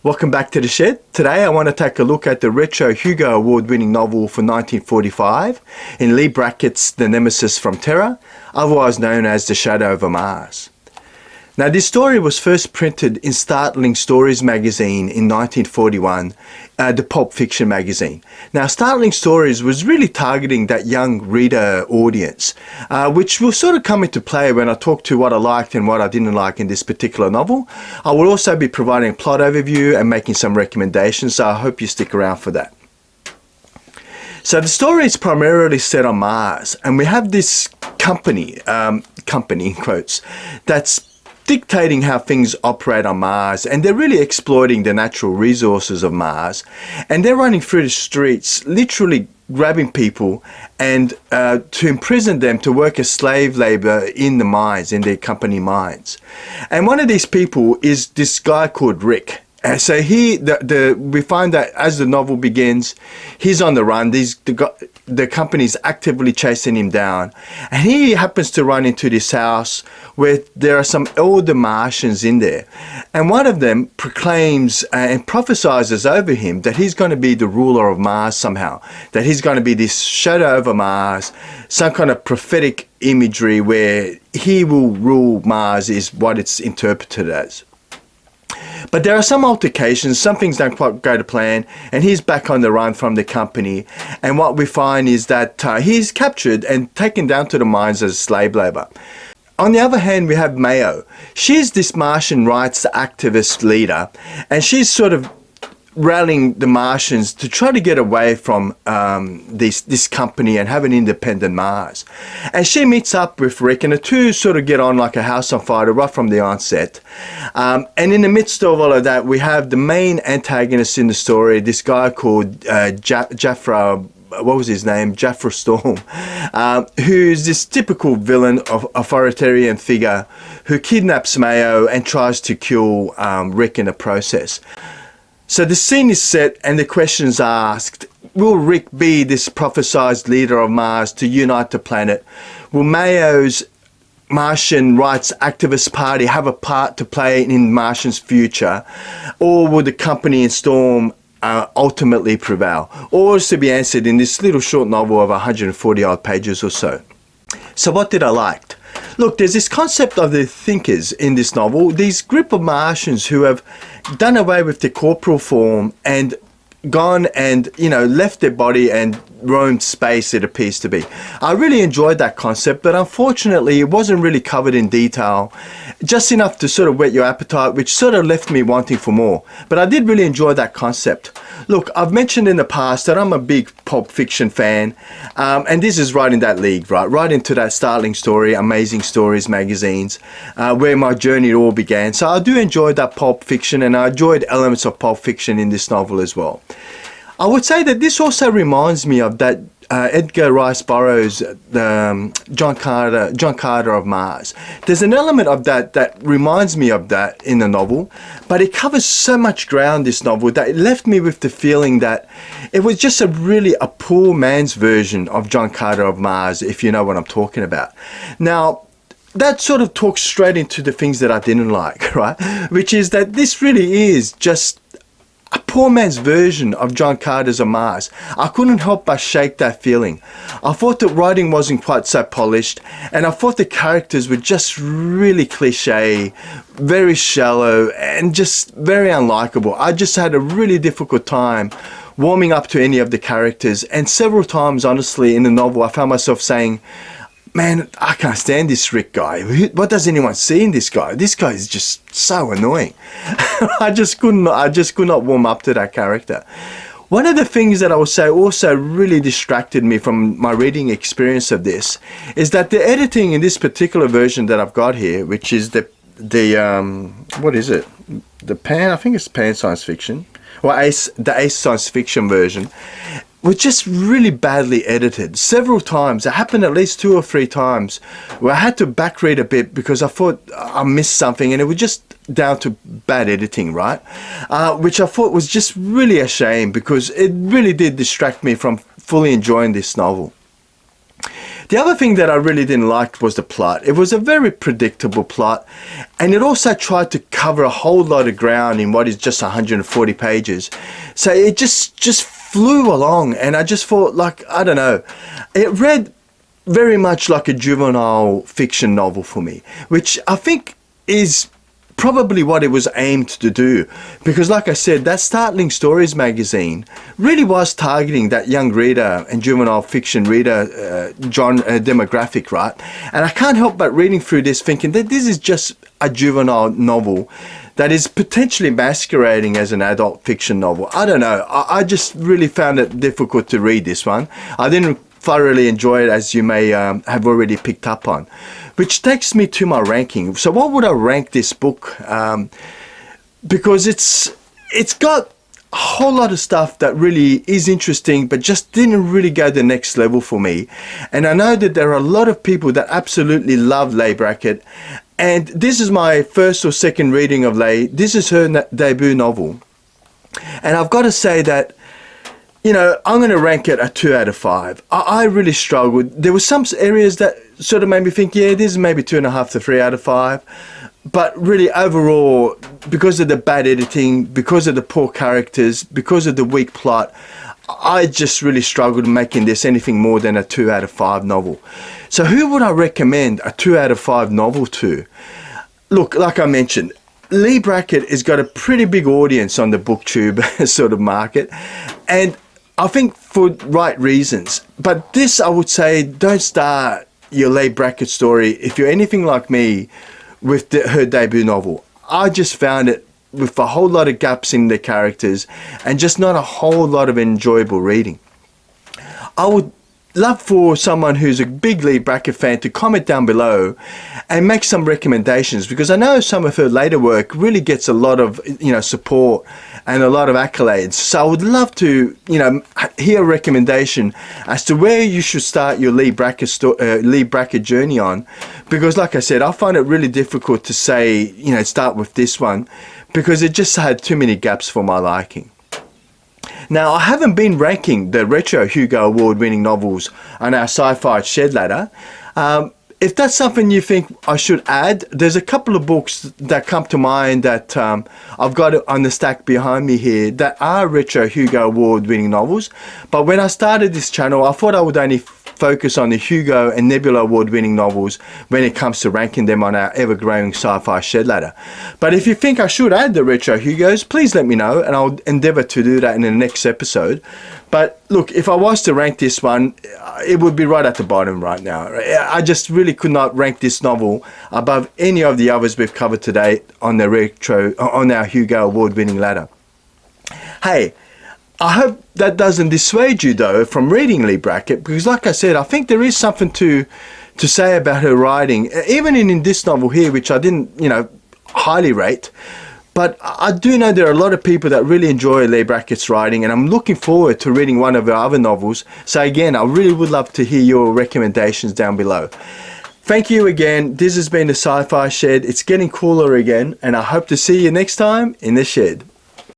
Welcome back to the shed. Today I want to take a look at the retro Hugo Award-winning novel for 1945 in Leigh Brackett's The Nemesis From Terra, otherwise known as The Shadow Over Mars. Now, this story was first printed in Startling Stories magazine in 1941, the Pulp Fiction magazine. Now, Startling Stories was really targeting that young reader audience, which will sort of come into play when I talk to what I liked and what I didn't like in this particular novel. I will also be providing a plot overview and making some recommendations, so I hope you stick around for that. So the story is primarily set on Mars, and we have this company in quotes, that's dictating how things operate on Mars, and they're really exploiting the natural resources of Mars, and they're running through the streets literally grabbing people and to imprison them to work as slave labor in the mines, in their company mines. And one of these people is this guy called Rick. So we find that as the novel begins, he's on the run. The company's actively chasing him down, and he happens to run into this house where there are some older Martians in there, and one of them proclaims and prophesizes over him that he's going to be the ruler of Mars somehow, that he's going to be this shadow over Mars, some kind of prophetic imagery where he will rule Mars is what it's interpreted as. But there are some altercations, some things don't quite go to plan, and he's back on the run from the company. And what we find is that he's captured and taken down to the mines as slave labor. On the other hand, we have Mayo. She's this Martian rights activist leader, and she's sort of rallying the Martians to try to get away from this company and have an independent Mars. And she meets up with Rick, and the two sort of get on like a house on fire right from the onset. And in the midst of all of that, we have the main antagonist in the story, this guy called Jafra. What was his name? Jafra Storm, who's this typical villain of authoritarian figure who kidnaps Mayo and tries to kill Rick in the process. So the scene is set and the question is asked, will Rick be this prophesized leader of Mars to unite the planet? Will Mayo's Martian rights activist party have a part to play in Martian's future? Or will the company and Storm ultimately prevail? All is to be answered in this little short novel of 140 odd pages or so. So what did I like? Look, there's this concept of the thinkers in this novel, these group of Martians who have done away with their corporal form and gone and, left their body and roamed space, it appears to be. I really enjoyed that concept, but unfortunately it wasn't really covered in detail, just enough to sort of whet your appetite, which sort of left me wanting for more. But I did really enjoy that concept. Look, I've mentioned in the past that I'm a big Pulp Fiction fan, and this is right in that league, right into that Startling Story, Amazing Stories magazines, where my journey all began. So I do enjoy that Pulp Fiction, and I enjoyed elements of Pulp Fiction in this novel as well. I would say that this also reminds me of that Edgar Rice Burroughs, John Carter of Mars. There's an element of that reminds me of that in the novel, but it covers so much ground, this novel, that it left me with the feeling that it was just a poor man's version of John Carter of Mars, if you know what I'm talking about. Now, that sort of talks straight into the things that I didn't like, right? Which is that this really is just a poor man's version of John Carter's of Mars. I couldn't help but shake that feeling. I thought the writing wasn't quite so polished, and I thought the characters were just really cliche, very shallow, and just very unlikable. I just had a really difficult time warming up to any of the characters, and several times, honestly, in the novel, I found myself saying, man, I can't stand this Rick guy. What does anyone see in this guy? This guy is just so annoying. I just could not warm up to that character. One of the things that I would say also really distracted me from my reading experience of this is that the editing in this particular version that I've got here, which is the what is it? I think it's Pan Science Fiction, or the Ace Science Fiction version, was just really badly edited. Several times, it happened at least 2 or 3 times, where I had to back read a bit because I thought I missed something, and it was just down to bad editing, right? Which I thought was just really a shame, because it really did distract me from fully enjoying this novel. The other thing that I really didn't like was the plot. It was a very predictable plot, and it also tried to cover a whole lot of ground in what is just 140 pages. So it just flew along, and I just thought, like, I don't know, it read very much like a juvenile fiction novel for me, which I think is probably what it was aimed to do, because like I said, that Startling Stories magazine really was targeting that young reader and juvenile fiction reader demographic, right? And I can't help but reading through this thinking that this is just a juvenile novel that is potentially masquerading as an adult fiction novel. I don't know, I just really found it difficult to read this one. I didn't thoroughly enjoy it, as you may have already picked up on. Which takes me to my ranking. So what would I rank this book? Because it's got a whole lot of stuff that really is interesting, but just didn't really go the next level for me. And I know that there are a lot of people that absolutely love Leigh Brackett. And this is my first or second reading of Leigh. This is her debut novel. And I've got to say that, you know, I'm going to rank it a 2 out of 5. I really struggled. There were some areas that sort of made me think, yeah, this is maybe 2.5 to 3 out of 5. But really overall, because of the bad editing, because of the poor characters, because of the weak plot, I just really struggled making this anything more than a 2 out of 5 novel. So who would I recommend a 2 out of 5 novel to? Look, like I mentioned, Leigh Brackett has got a pretty big audience on the BookTube sort of market. And I think for right reasons. But this, I would say, don't start your Leigh Brackett story if you're anything like me with her debut novel. I just found it with a whole lot of gaps in the characters and just not a whole lot of enjoyable reading. I would love for someone who's a big Leigh Brackett fan to comment down below and make some recommendations, because I know some of her later work really gets a lot of, you know, support and a lot of accolades. So I would love to, you know, hear a recommendation as to where you should start your Leigh Brackett journey on, because like I said, I find it really difficult to say, you know, start with this one, because it just had too many gaps for my liking. Now, I haven't been ranking the Retro Hugo Award winning novels on our Sci-Fi Shed ladder. If that's something you think I should add, there's a couple of books that come to mind that I've got on the stack behind me here that are Retro Hugo Award winning novels. But when I started this channel, I thought I would only focus on the Hugo and Nebula Award winning novels when it comes to ranking them on our ever-growing Sci-Fi Shed ladder. But if you think I should add the Retro Hugos, please let me know and I'll endeavour to do that in the next episode. But look, if I was to rank this one, it would be right at the bottom right now. I just really could not rank this novel above any of the others we've covered today on our Hugo Award winning ladder. Hey, I hope that doesn't dissuade you though from reading Leigh Brackett, because like I said, I think there is something to say about her writing, even in this novel here, which I didn't, you know, highly rate. But I do know there are a lot of people that really enjoy Leigh Brackett's writing, and I'm looking forward to reading one of her other novels. So again, I really would love to hear your recommendations down below. Thank you again. This has been the Sci-Fi Shed. It's getting cooler again, and I hope to see you next time in the shed.